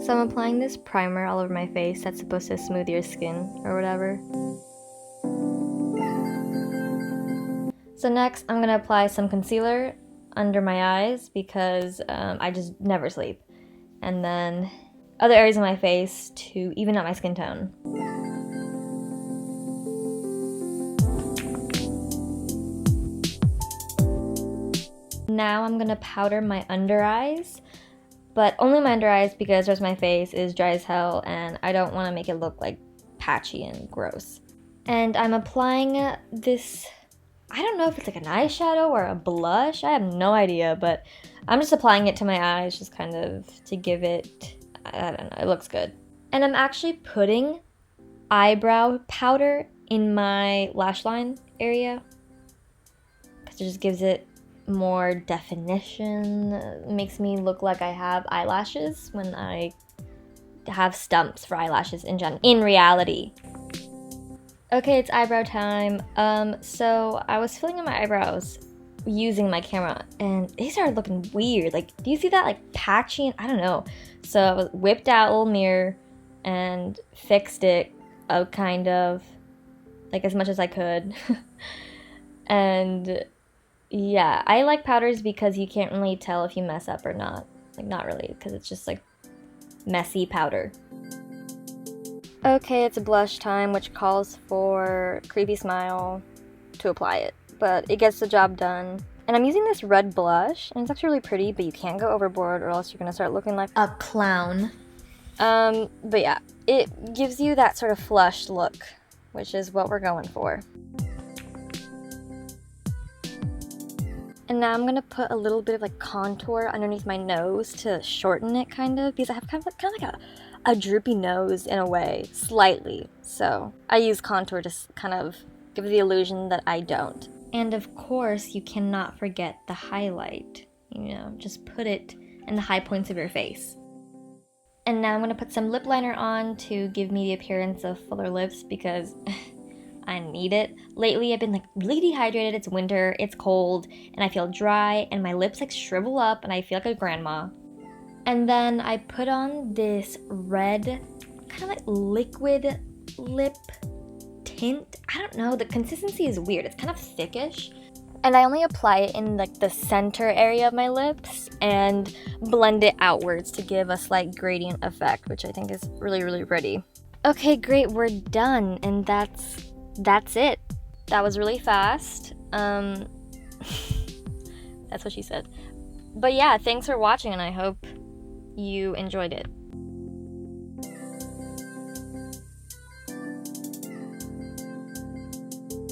So I'm applying this primer all over my face that's supposed to smooth your skin or whatever. So next I'm gonna apply some concealer under my eyes because I just never sleep. And then other areas of my face to even out my skin tone. Now I'm gonna powder my under eyes, but only my under eyes because the rest of my face is dry as hell and I don't want to make it look like patchy and gross. And I'm applying this, I don't know if it's like an eyeshadow or a blush, I have no idea, but I'm just applying it to my eyes just kind of to give it, I don't know, it looks good. And I'm actually putting eyebrow powder in my lash line area because it just gives it more definition, makes me look like I have eyelashes when I have stumps for eyelashes in reality. Okay, it's eyebrow time. So I was filling in my eyebrows using my camera and they started looking weird. Like, do you see that? Like patchy? I don't know. So I whipped out a little mirror and fixed it kind of like as much as I could. And yeah, I like powders because you can't really tell if you mess up or not. Like, not really, because it's just like messy powder. Okay, it's blush time, which calls for creepy smile to apply it, but it gets the job done. And I'm using this red blush, and it's actually really pretty, but you can't go overboard or else you're gonna start looking like a clown. But yeah, it gives you that sort of flushed look, which is what we're going for. And now I'm gonna put a little bit of like contour underneath my nose to shorten it kind of, because I have kind of like a droopy nose in a way, slightly. So I use contour to kind of give the illusion that I don't. And of course, you cannot forget the highlight. You know, just put it in the high points of your face. And now I'm gonna put some lip liner on to give me the appearance of fuller lips because I need it. Lately, I've been like really dehydrated. It's winter, it's cold, and I feel dry, and my lips like shrivel up, and I feel like a grandma. And then I put on this red, kind of like liquid lip tint. I don't know, the consistency is weird. It's kind of thickish. And I only apply it in like the center area of my lips and blend it outwards to give a slight gradient effect, which I think is really, really pretty. Okay, great, we're done, and that's it. That was really fast. That's what she said. But yeah, thanks for watching and I hope you enjoyed it.